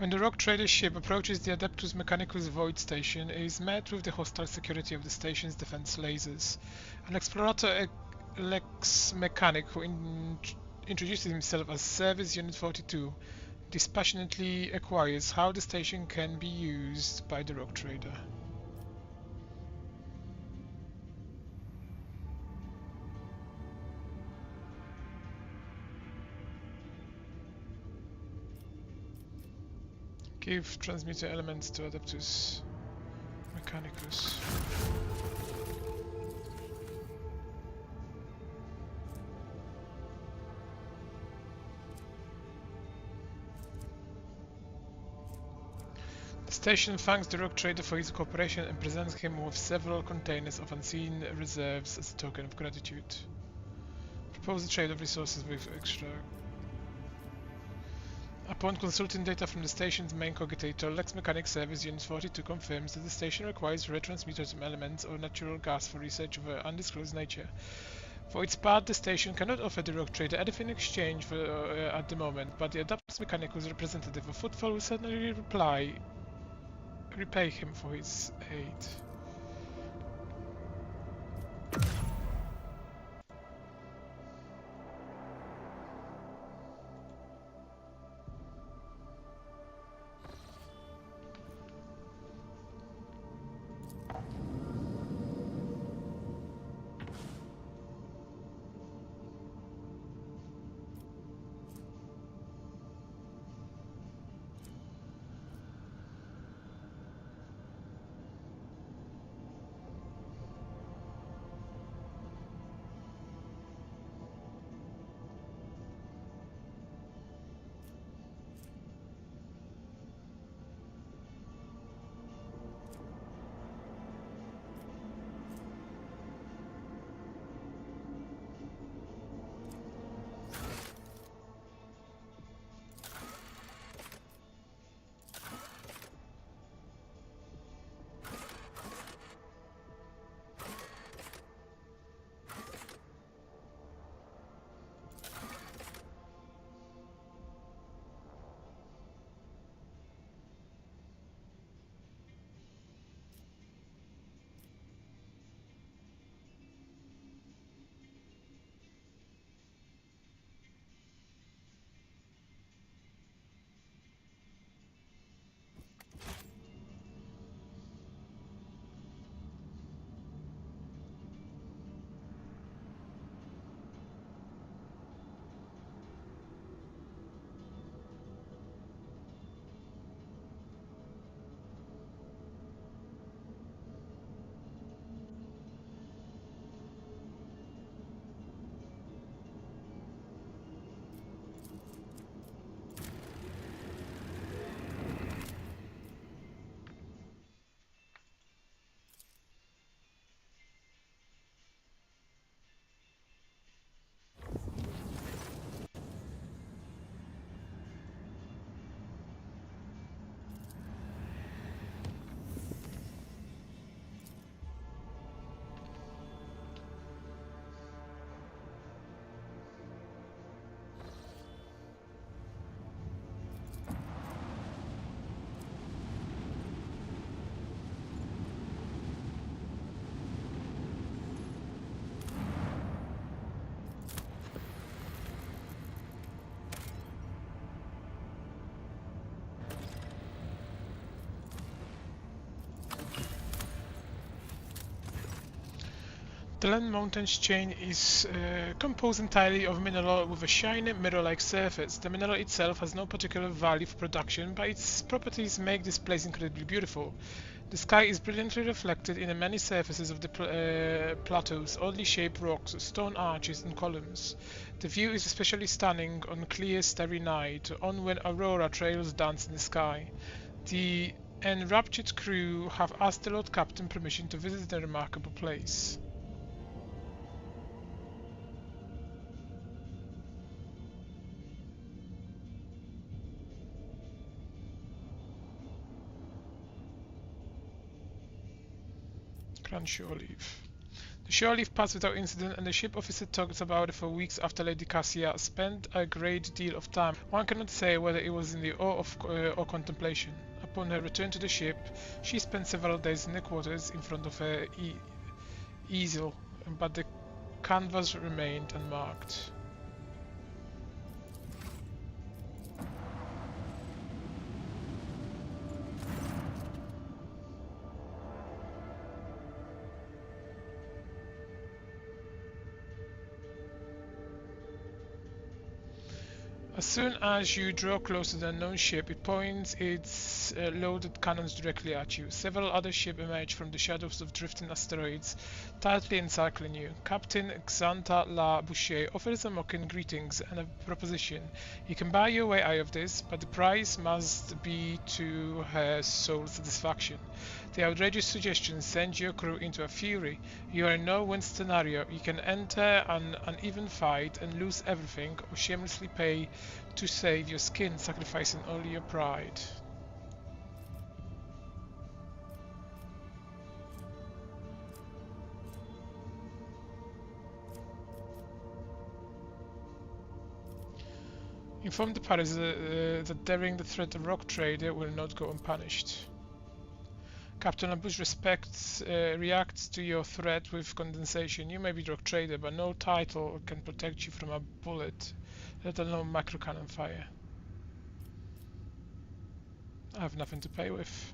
When the rogue trader ship approaches the Adeptus Mechanicus void station, it is met with the hostile security of the station's defense lasers. An explorator Lex Mechanic who introduces himself as Service Unit 42 dispassionately acquires how the station can be used by the rogue trader. Give transmitter elements to Adeptus Mechanicus. The station thanks the rogue trader for his cooperation and presents him with several containers of unseen reserves as a token of gratitude. Propose a trade of resources with extra. Upon consulting data from the station's main cogitator, Lex Mechanic Service Unit 42 confirms that the station requires retransmitters of elements or natural gas for research of an undisclosed nature. For its part, the station cannot offer the rogue trader anything in exchange for, at the moment, but the Adeptus Mechanicus representative of Footfall will certainly repay him for his aid. The Land Mountains chain is composed entirely of mineral with a shiny mirror-like surface. The mineral itself has no particular value for production, but its properties make this place incredibly beautiful. The sky is brilliantly reflected in the many surfaces of the plateaus, oddly shaped rocks, stone arches and columns. The view is especially stunning on a clear starry night, on when aurora trails dance in the sky. The enraptured crew have asked the Lord Captain permission to visit the remarkable place. Crunchy olive. The shore leave passed without incident, and the ship officer talked about it for weeks after Lady Cassia spent a great deal of time. One cannot say whether it was in the awe of or contemplation. Upon her return to the ship, she spent several days in the quarters in front of her easel, but the canvas remained unmarked. As soon as you draw close to the unknown ship, it points its loaded cannons directly at you. Several other ships emerge from the shadows of drifting asteroids, tightly encircling you. Captain Xanta La Boucher offers a mocking greetings and a proposition. You can buy your way out of this, but the price must be to her soul's satisfaction. The outrageous suggestion sends your crew into a fury. You are in no win scenario. You can enter an uneven fight and lose everything, or shamelessly pay to save your skin, sacrificing all your pride. Inform the parties that daring the threat of rock trader will not go unpunished. Captain Ambush reacts to your threat with condensation. You may be rock trader, but no title can protect you from a bullet, let alone macro cannon fire. I have nothing to pay with.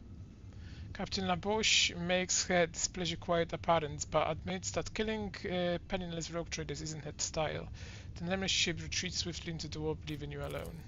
Captain Labouche makes her displeasure quite apparent, but admits that killing penniless rogue traders isn't her style. The nameless ship retreats swiftly into the warp, leaving you alone.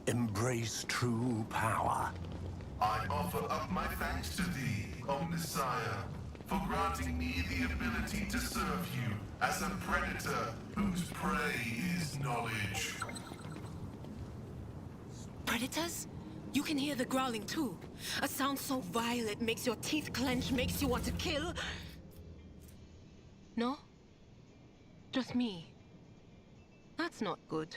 Embrace true power. I offer up my thanks to thee, O Messiah. for granting me the ability to serve you as a predator whose prey is knowledge. Predators? You can hear the growling too. A sound so vile it makes your teeth clench, makes you want to kill. No? Just me. That's not good.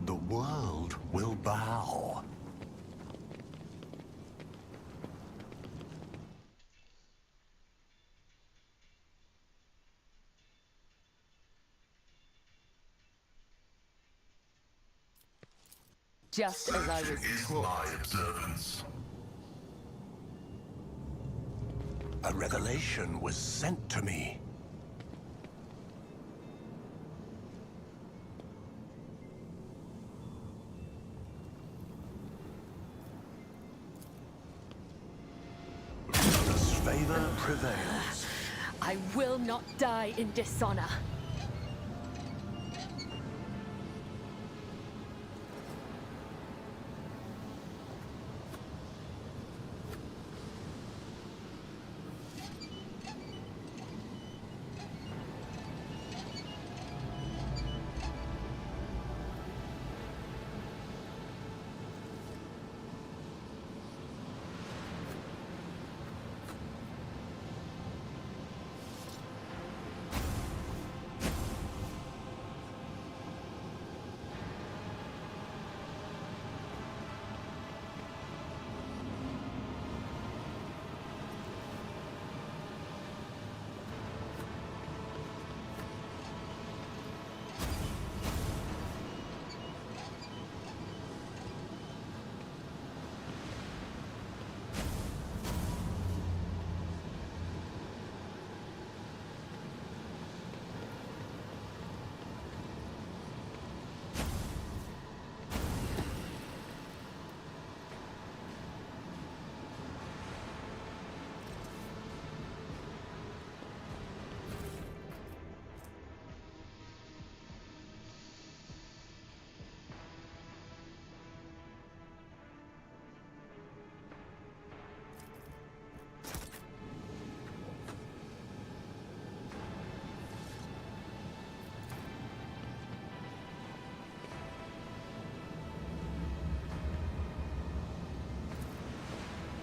The world will bow. Just as I was Is taught. my observance. A revelation was sent to me. Whose favor prevails. I will not die in dishonor.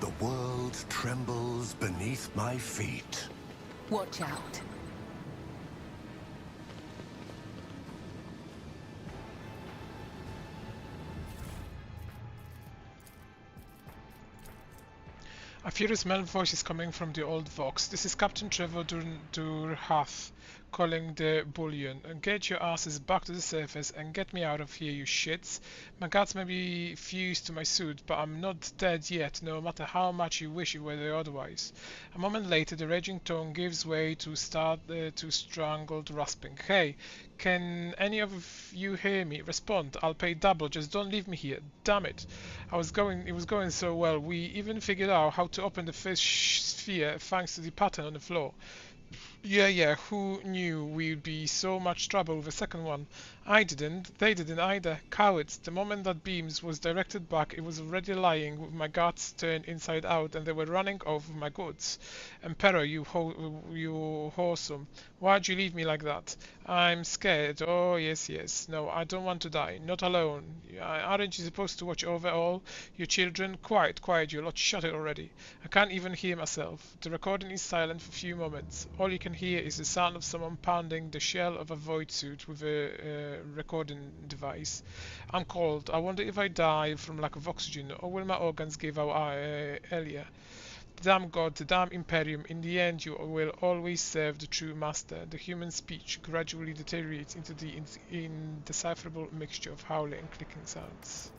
The world trembles beneath my feet. Watch out. A furious male voice is coming from the old Vox. This is Captain Trevor Durhath calling the bullion. Get your asses back to the surface and get me out of here, you shits. My guts may be fused to my suit, but I'm not dead yet, no matter how much you wish it were otherwise. A moment later, the raging tone gives way to strangled rasping. Hey, can any of you hear me? Respond. I'll pay double. Just don't leave me here. Damn it. It was going so well. We even figured out how to open the first sphere thanks to the pattern on the floor. Yeah, who knew we'd be so much trouble with the second one? I didn't, they didn't either. Cowards. The moment that beams was directed back, it was already lying with my guts turned inside out and they were running off with my goods. Emperor, you whoresome. Why'd you leave me like that? I'm scared. Oh, yes. No, I don't want to die. Not alone. Aren't you supposed to watch over all your children? Quiet, you lot. Shut it already. I can't even hear myself. The recording is silent for a few moments. All you can hear is the sound of someone pounding the shell of a void suit with a recording device. I'm cold. I wonder if I die from lack of oxygen, or will my organs give out earlier? The damn god, the damn Imperium, in the end you will always serve the true master. The human speech gradually deteriorates into the indecipherable mixture of howling and clicking sounds.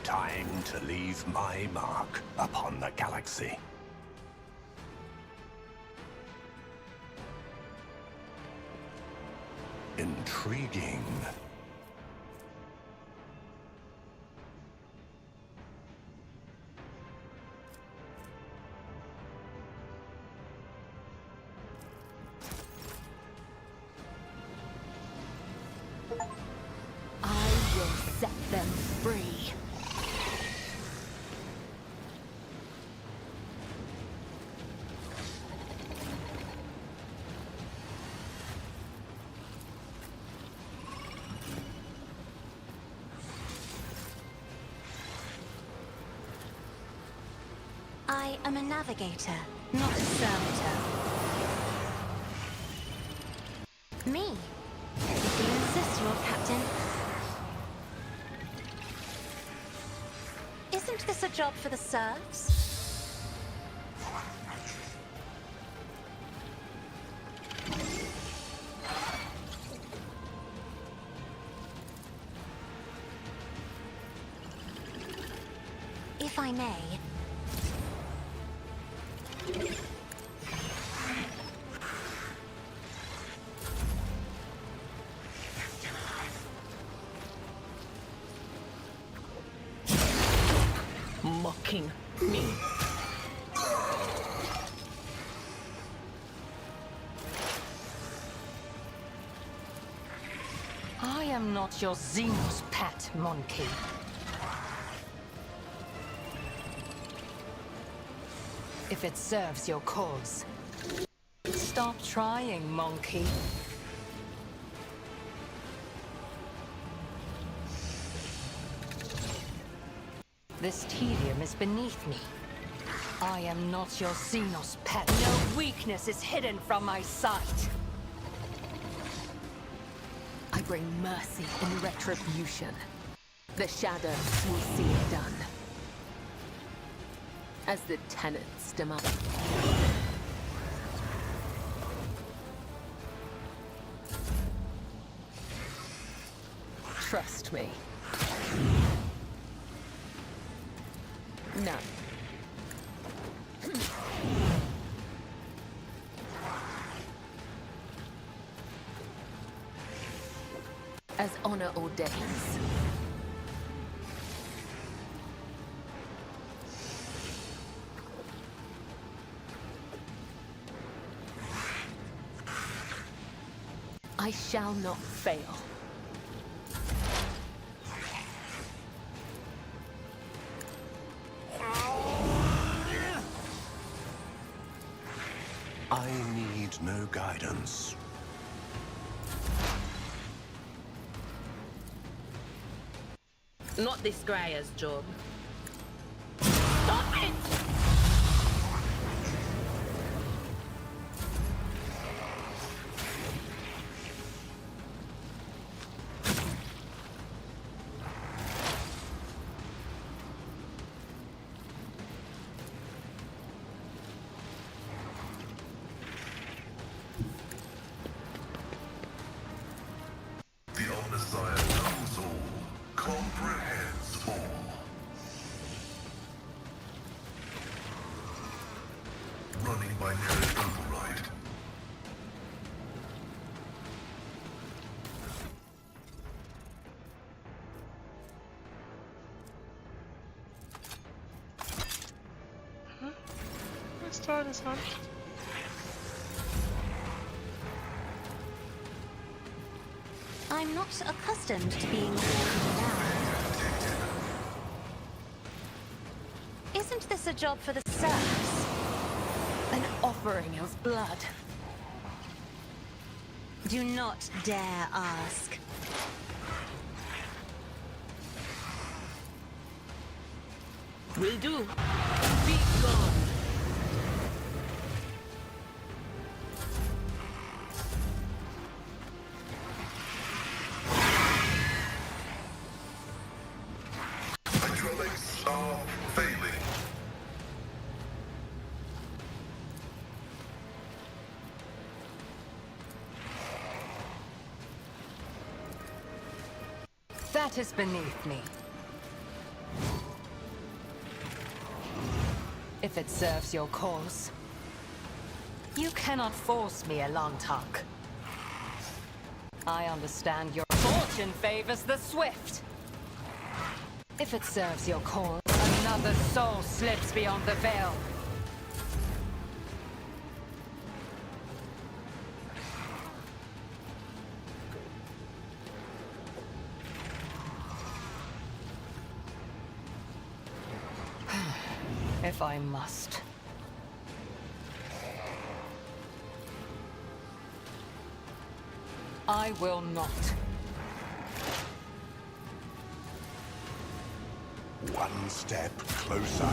Time to leave my mark upon the galaxy. Intriguing. I will set them free. I am a navigator, not a servitor. Me? If you insist, Lord Captain. Isn't this a job for the serfs? If I may. Mocking me. I am not your Xenos pet, monkey. If it serves your cause, stop trying, monkey. This tedium is beneath me. I am not your Xenos pet. No weakness is hidden from my sight. I bring mercy and retribution. The shadows will see it done. As the tenants demand. Trust me. No. As honor ordains. I shall not fail. I need no guidance. Not this Greyer's job. Stop it! The Omnissiah knows all, comprehends all. Running binary override. Let's try this hunt. I'm not accustomed to being ordered around. Isn't this a job for the serfs? An offering of blood. Do not dare ask. Will do. Be gone. Hydraulics are failing. That is beneath me. If it serves your cause. You cannot force me, Elantak. I understand your fortune favors the swift. If it serves your cause, another soul slips beyond the veil. If I must. I will not. One step closer.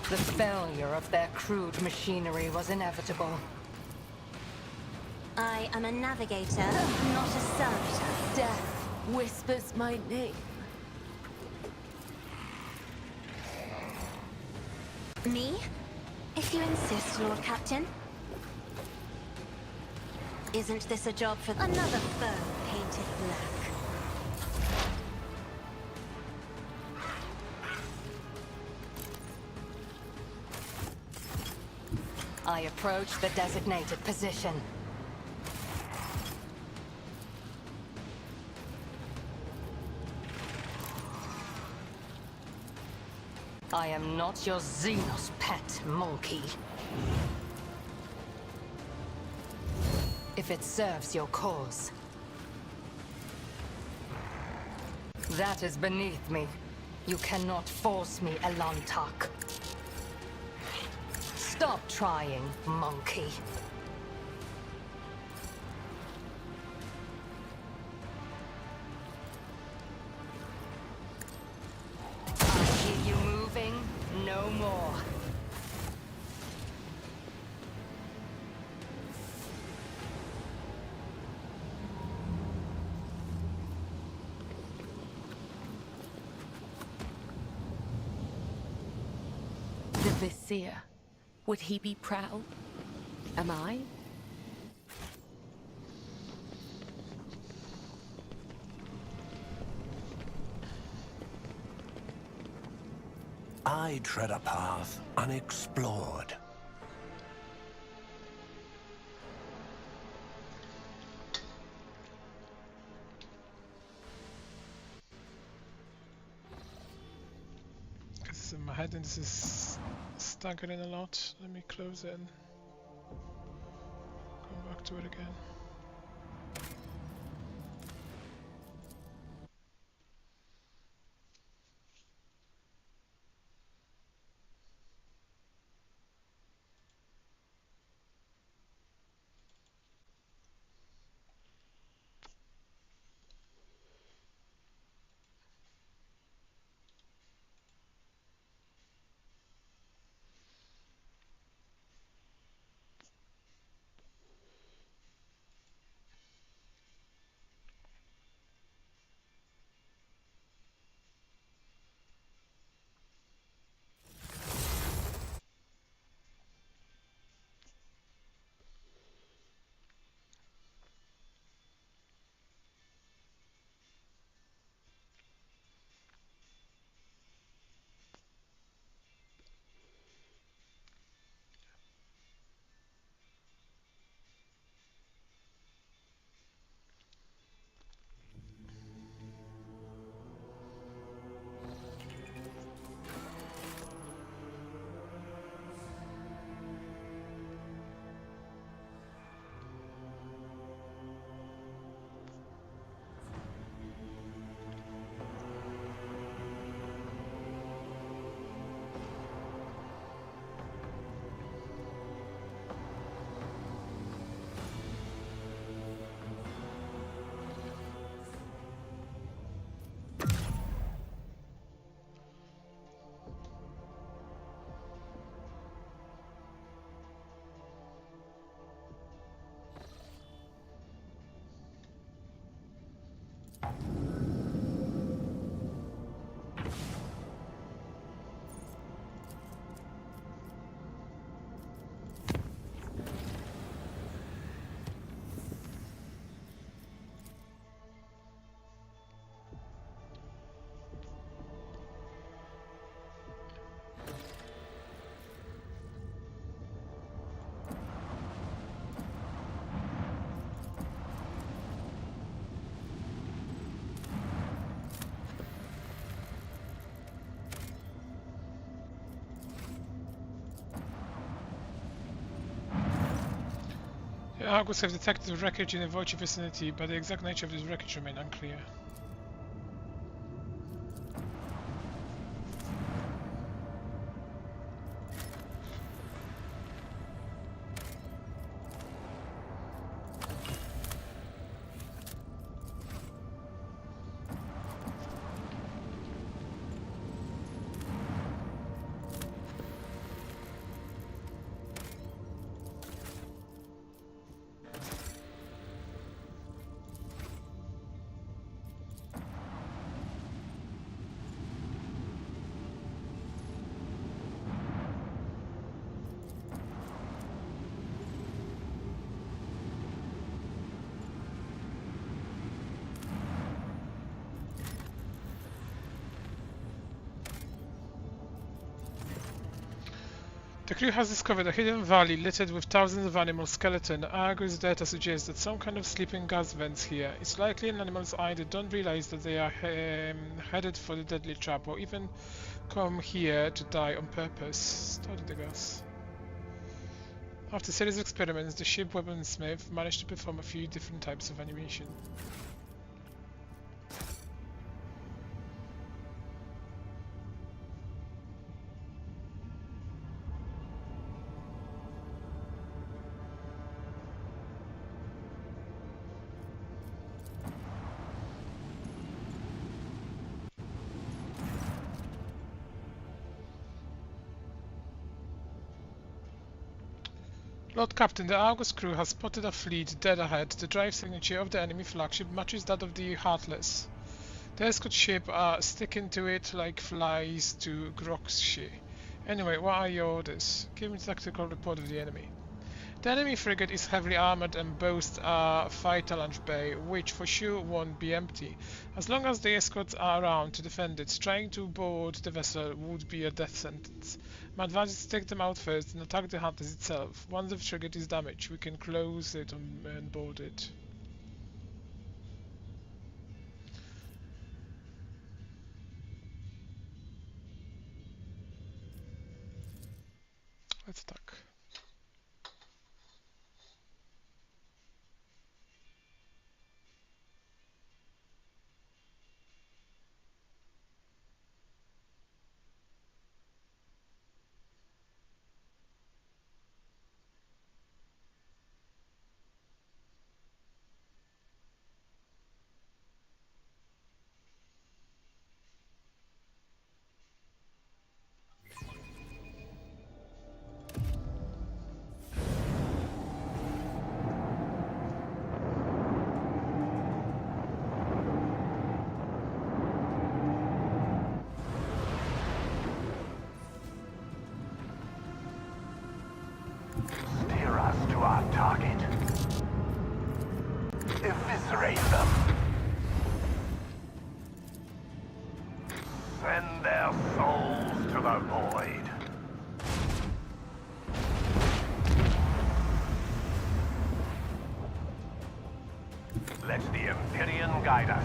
The failure of their crude machinery was inevitable. I am a navigator, not a servitor. Death whispers my name. Me? If you insist, Lord Captain. Isn't this a job for another foe painted black? I approach the designated position. I am not your Xenos pet, monkey. If it serves your cause. That is beneath me. You cannot force me, Elantak. Stop trying, monkey. I hear you moving. No more. The Vizier. Would he be proud? Am I? I tread a path unexplored. Because my head and this is staggering a lot. Let me close it and come back to it again. The Argus have detected wreckage in the Voici vicinity, but the exact nature of this wreckage remains unclear. The crew has discovered a hidden valley littered with thousands of animal skeletons. Argus data suggests that some kind of sleeping gas vents here. It's likely an animals either don't realize that they are headed for the deadly trap or even come here to die on purpose. Started the gas. After a series of experiments, the ship weaponsmith managed to perform a few different types of animation. Lord Captain, the Argus crew has spotted a fleet dead ahead. The drive signature of the enemy flagship matches that of the Heartless. The escort ship are sticking to it like flies to Groxshi. Anyway, what are your orders? Give me the tactical report of the enemy. The enemy frigate is heavily armored and boasts a fighter launch bay, which for sure won't be empty. As long as the escorts are around to defend it, trying to board the vessel would be a death sentence. My advice is to take them out first and attack the Hunters itself. Once the frigate is damaged, we can close it and board it. Let's attack. Steer us to our target. Eviscerate them. Send their souls to the void. Let the Empyrean guide us.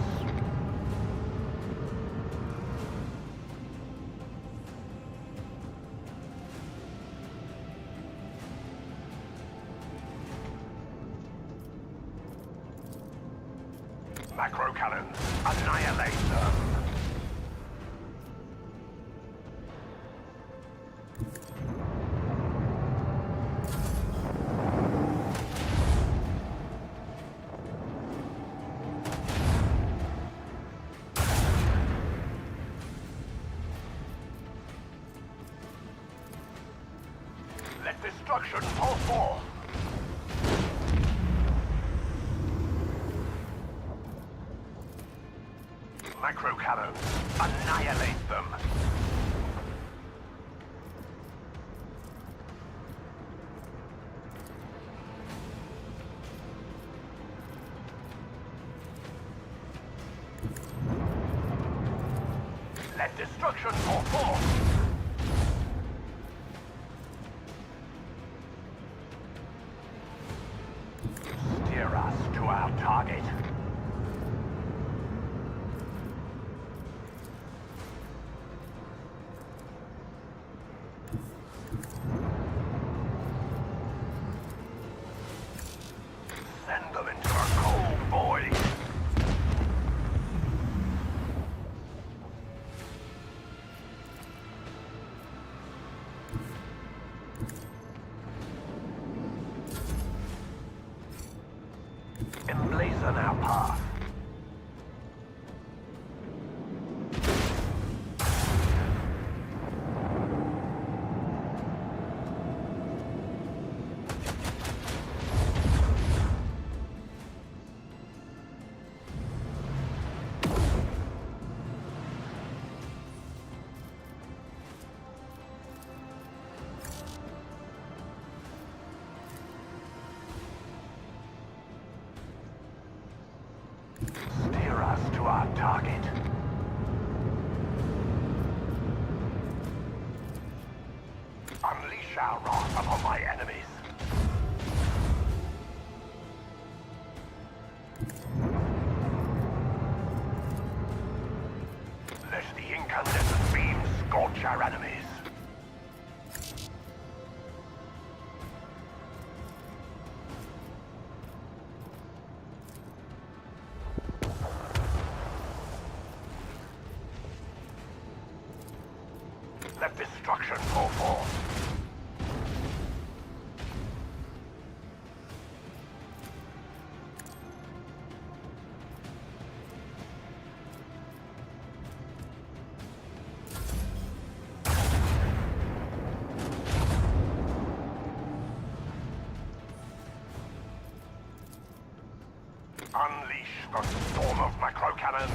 Macro cannons, annihilate them. Let destruction fall forth. Micro cannons, annihilate them. Let destruction fall forth. Steer us to our target. shower wrath upon my enemies. Let the incandescent beam scorch our enemies. Let destruction go forth. Unleash the storm of macro cannons.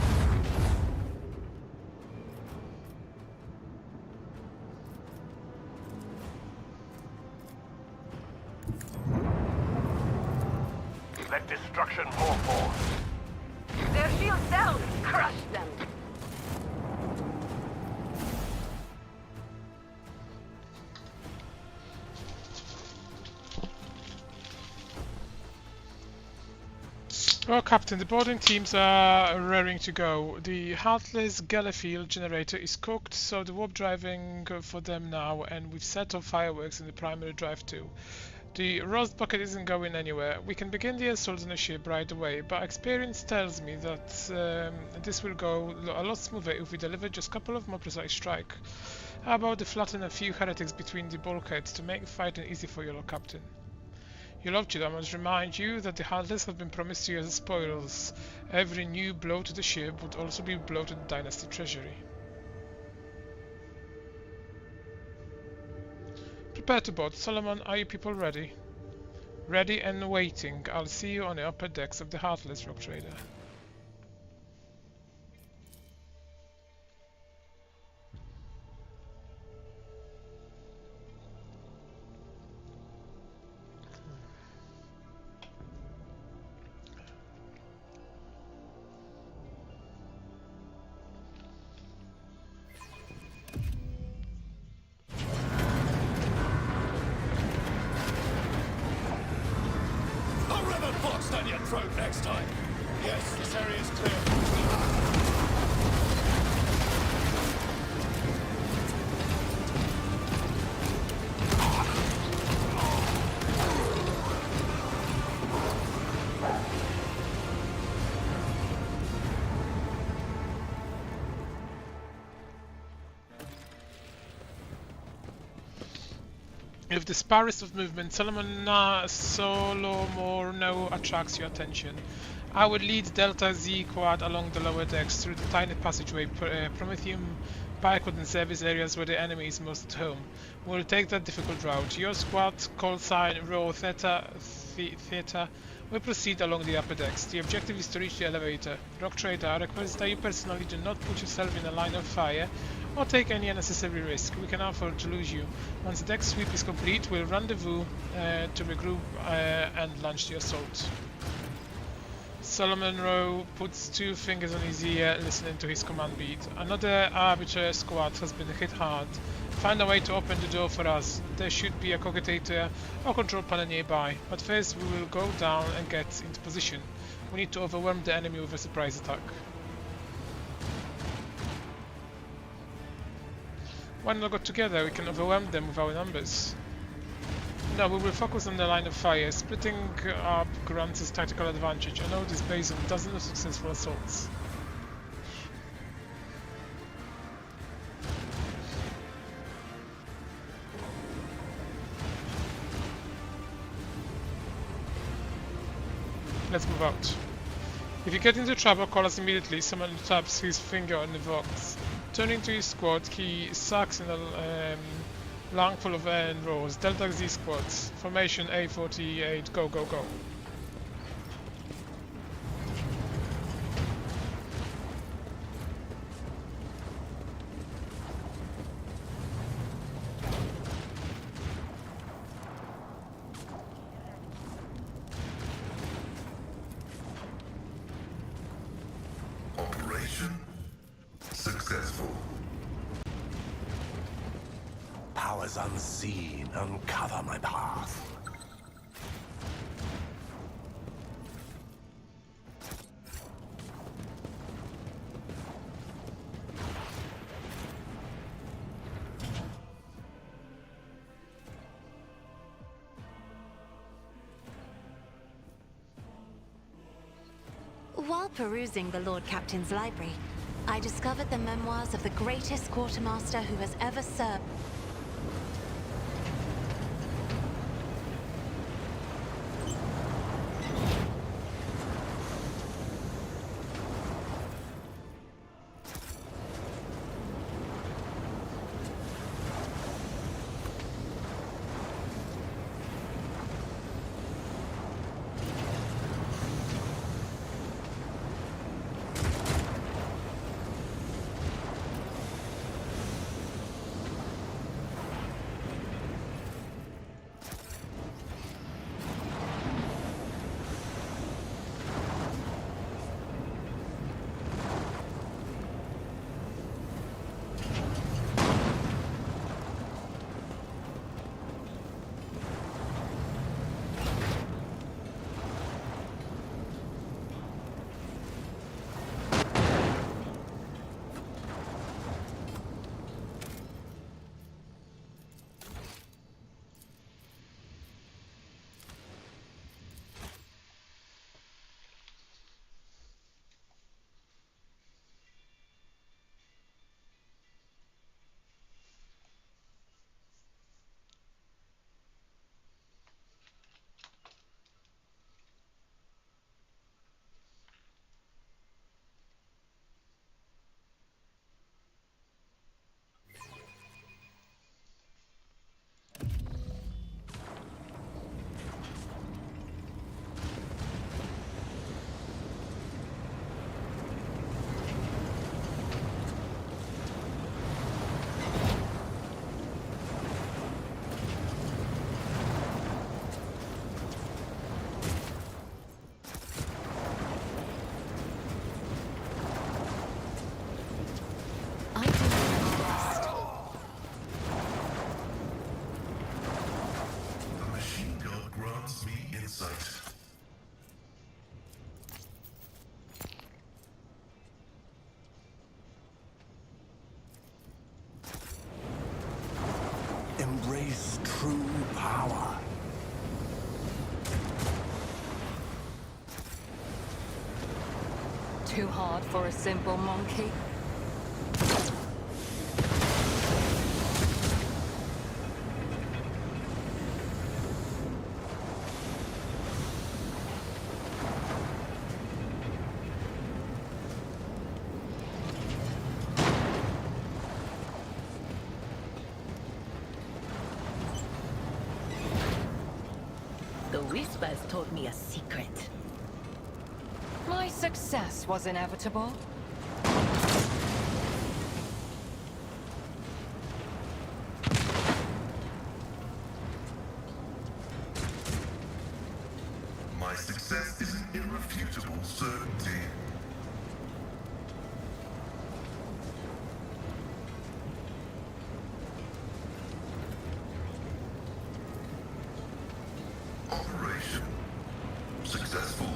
Let destruction pour forth. Their shields down! Crush them! Well, Captain, the boarding teams are raring to go. The Heartless Gellerfield generator is cooked, so the warp driving for them now, and we've set off fireworks in the primary drive too. The Rust Bucket isn't going anywhere. We can begin the assault on the ship right away, but experience tells me that this will go a lot smoother if we deliver just a couple of more precise strike. How about to flatten a few heretics between the bulkheads to make fighting easy for your Captain? Your Lordship, I must remind you that the Heartless have been promised to you as spoils. Every new blow to the ship would also be a blow to the Dynasty treasury. Prepare to board. Solomon, are you people ready? Ready and waiting. I'll see you on the upper decks of the Heartless, Rock Trader. I'll rub a box down your throat next time. Yes, this area is clear. If the sparest of movement, Solomon Solomorno attracts your attention, I would lead Delta Z Quad along the lower decks through the tiny passageway, Prometheum, Pikewood and service areas where the enemy is most at home. We'll take that difficult route. Your squad, call sign Rho Theta, will proceed along the upper decks. The objective is to reach the elevator. Rock Trader, I request that you personally do not put yourself in a line of fire or take any unnecessary risk. We can afford to lose you. Once the deck sweep is complete, we'll rendezvous to regroup and launch the assault. Solomon Rowe puts two fingers on his ear, listening to his command beat. Another Arbiter squad has been hit hard. Find a way to open the door for us. There should be a cogitator or control panel nearby, but first we will go down and get into position. We need to overwhelm the enemy with a surprise attack. Why not go together? We can overwhelm them with our numbers. No, we will focus on the line of fire. Splitting up grants us tactical advantage. I know this based on dozens of successful assaults. Let's move out. If you get into trouble, call us immediately. Someone taps his finger on the box. Turning to his squad, he sucks in a lung full of air and roars. Delta Z squads. Formation A48. Go, go, go. Operation successful. powers unseen uncover my path. While perusing the Lord Captain's library, I discovered the memoirs of the greatest quartermaster who has ever served. The machine god grants me insight. Embrace true power. Too hard for a simple monkey? The whispers told me a secret. My success was inevitable. My success is an irrefutable certainty. Operation successful.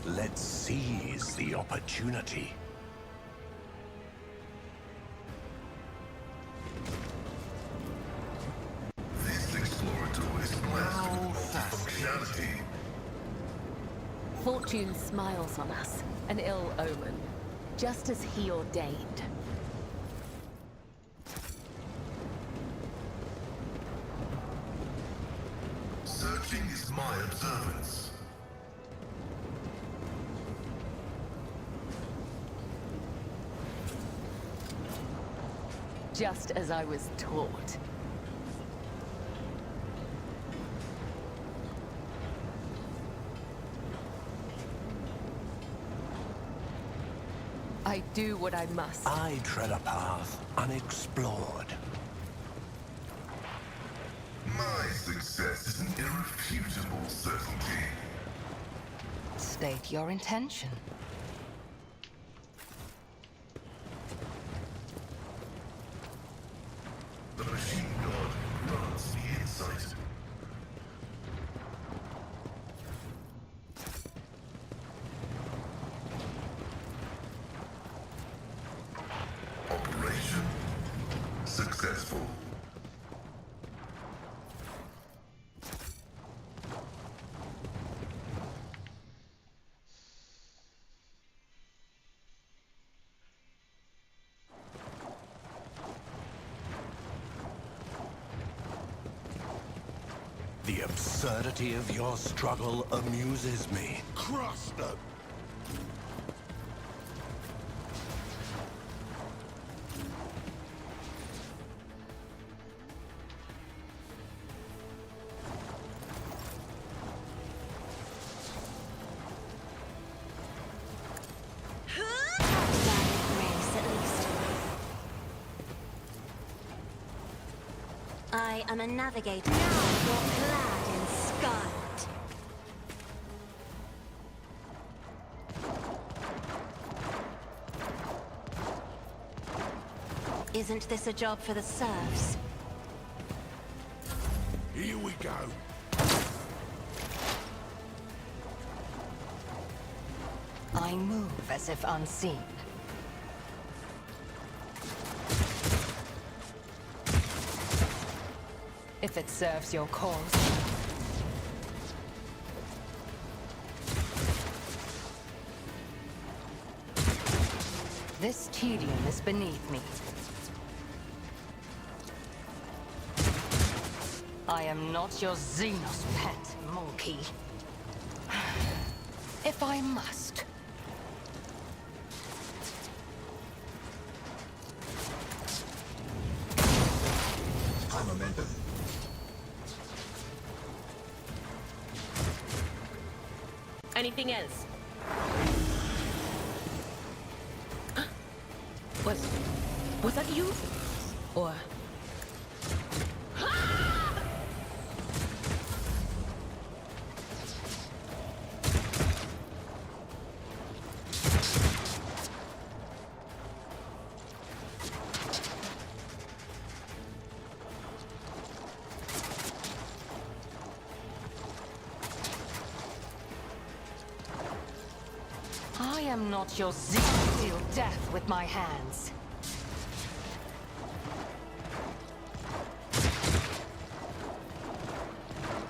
Let's seize the opportunity. This explorator is blessed with multifunctionality. Fortune smiles on us, an ill omen, just as he ordained. Searching is my observance. Just as I was taught. I do what I must. I tread a path unexplored. My success is an irrefutable certainty. state your intention. The machine god grants me insight. Operation successful. The absurdity of your struggle amuses me. Crush them! Grace, at least. I am a navigator. Now you're clad in scarlet. Isn't this a job for the serfs? Here we go. I move as if unseen. If it serves your cause. This tedium is beneath me. I am not your Xenos pet, monkey. If I must. High momentum. Anything else? Was that you? Or... I am not your Xenos. Deal death with my hands.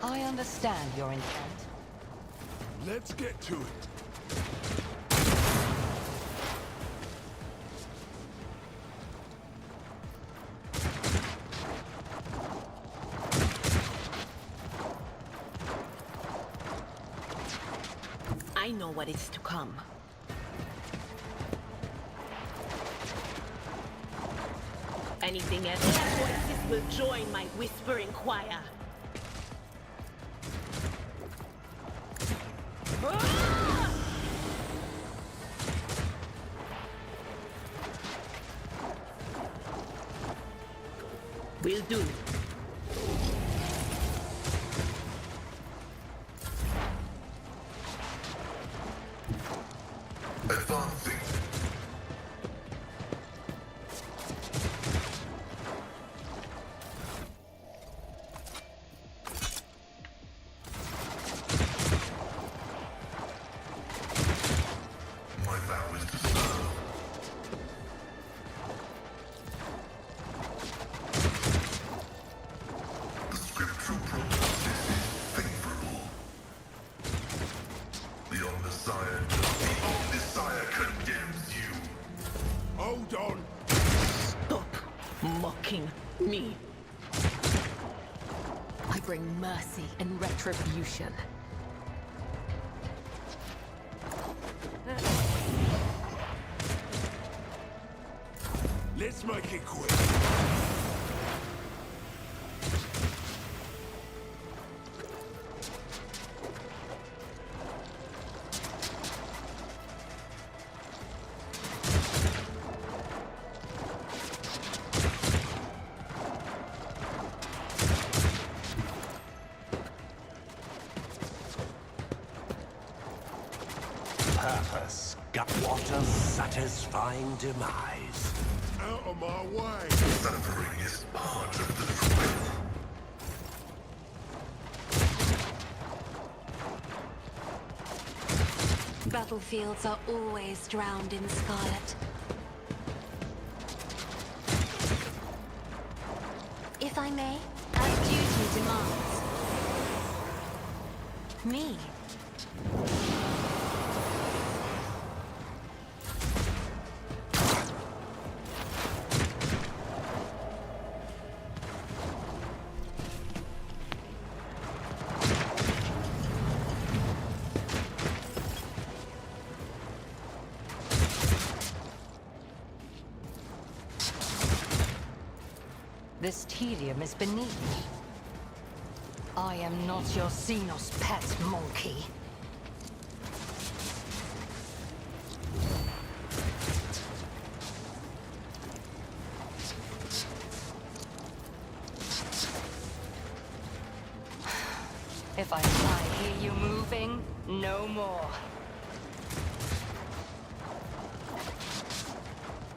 I understand your intent. Let's get to it. I know what is to come. Anything else? Voices will join my whispering choir. Will do. Advancing. My vow is to serve. The scriptural prognosis is favorable. The Omnissiah condemns you. Hold on. Stop mocking me. I bring mercy and retribution. Let's make it quick. purpose. What a satisfying demise. Out of my way! Suffering is part of the truth. Battlefields are always drowned in scarlet. If I may, as duty demands. Me. This tedium is beneath me. I am not your Xenos pet monkey. If I hear you moving, no more.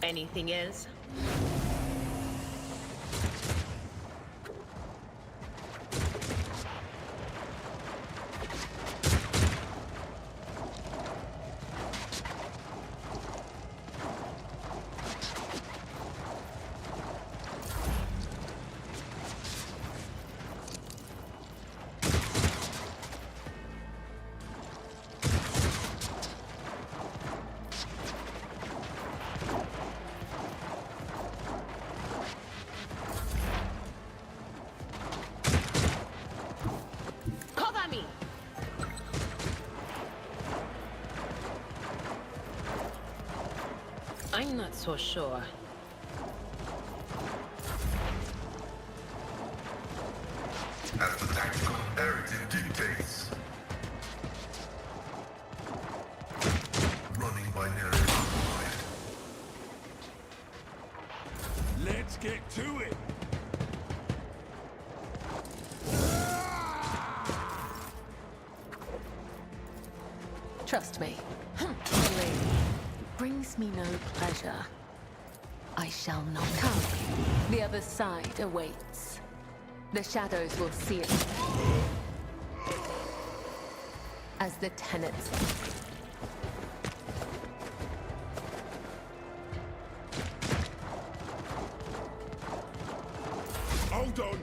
Anything else? Cover me! I'm not so sure. As the tactical imperative dictates. Running binary override. Let's get to it! Trust me. Killing brings me no pleasure. I shall not come. The other side awaits. The shadows will see it. As the tenets. Hold on!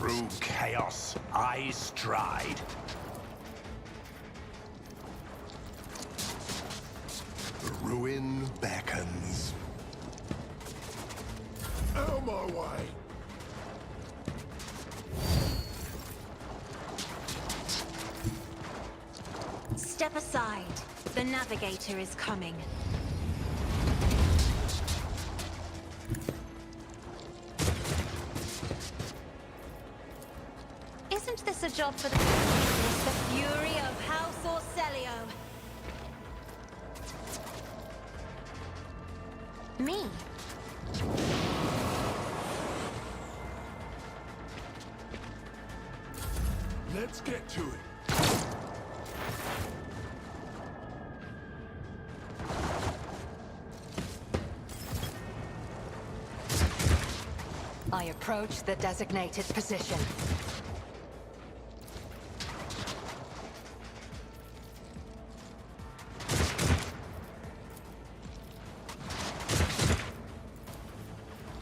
Through chaos, I stride. The ruin beckons. Out of my way! Step aside. The navigator is coming. Isn't this a job for the fury of House Orcelio? Me? Let's get to it. I approach the designated position.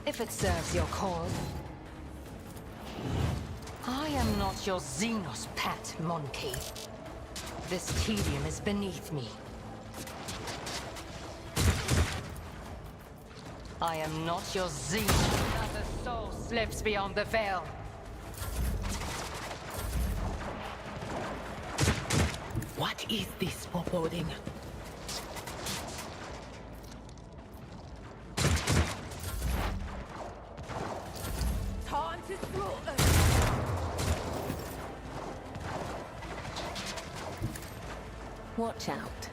If it serves your cause. I am not your Xenos pet monkey. This tedium is beneath me. I am not your Xenos. Another soul slips beyond the veil. What is this foreboding? Time to slaughter! Watch out.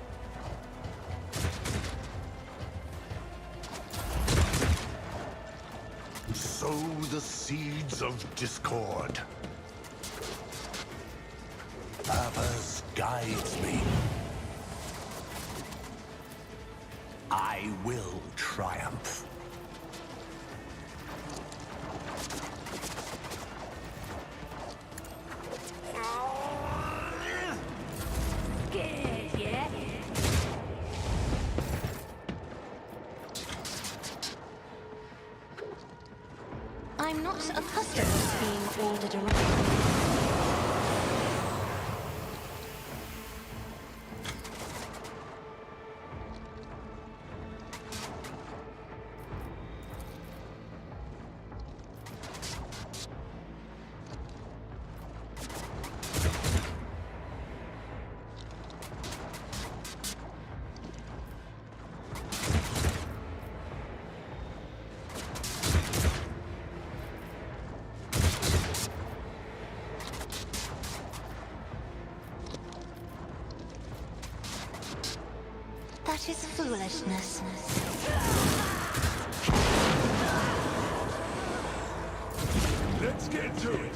Sow the seeds of discord. Purpose guides me. I will triumph. I'm not accustomed to being ordered around. That is foolishness. Let's get to it.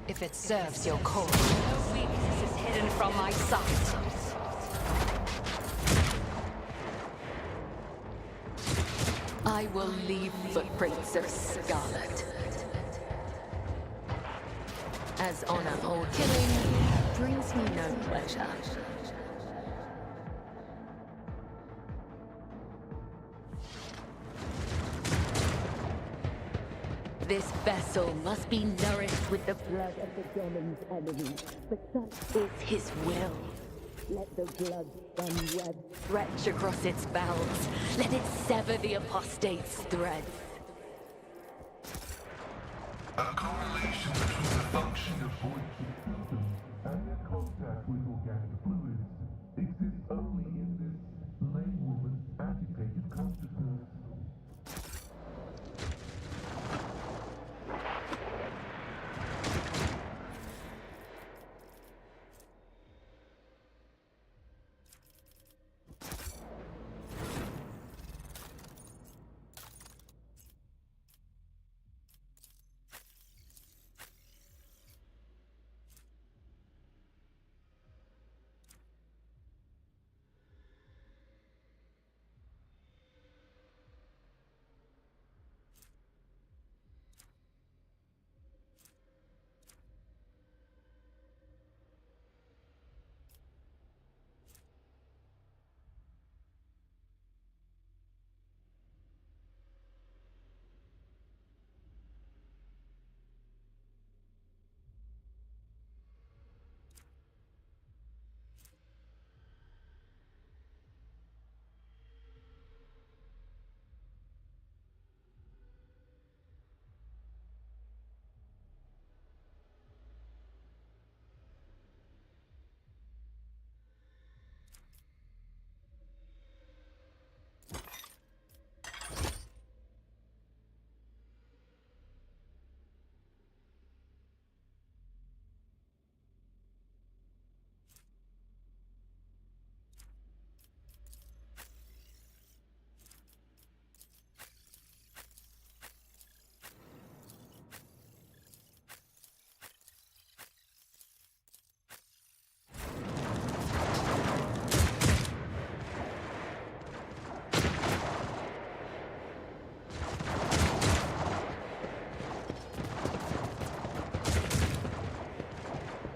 If it serves your cause, no weakness is hidden from my sight. I will leave footprints of scarlet. As honor or killing brings me no pleasure. This vessel must be nourished with the blood of the demon's enemy, but such is his will. Let the blood-spun web stretch across its bowels. Let it sever the apostate's threads. A correlation between the function of void systems and their contact with organic fluids exists only in this lay woman's agitated consciousness.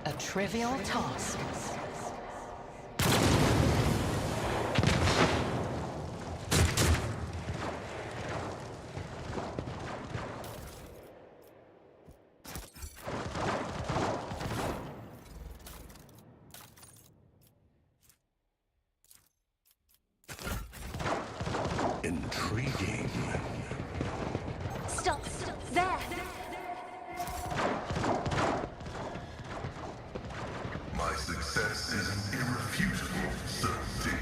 A trivial task. Intriguing. Stop! There! My success is an irrefutable certainty.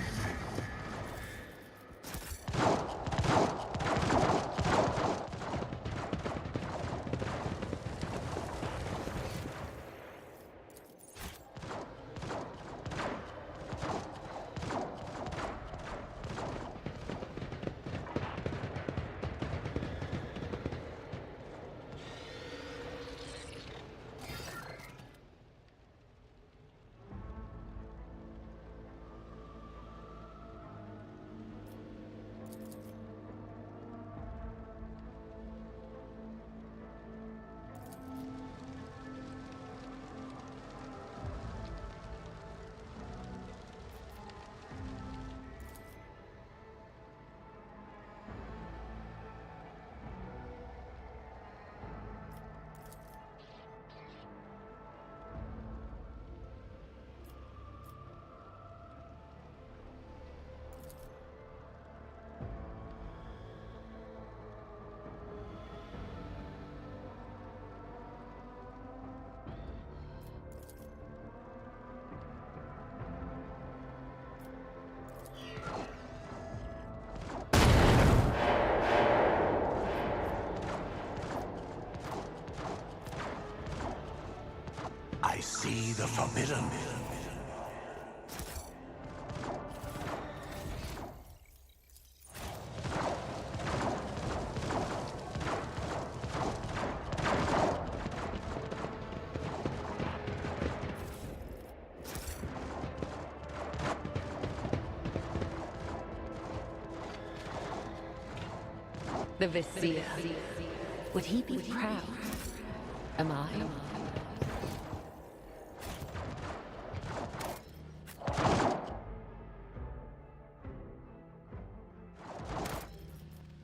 forbidden. The Vizier. Would he be proud? Am I?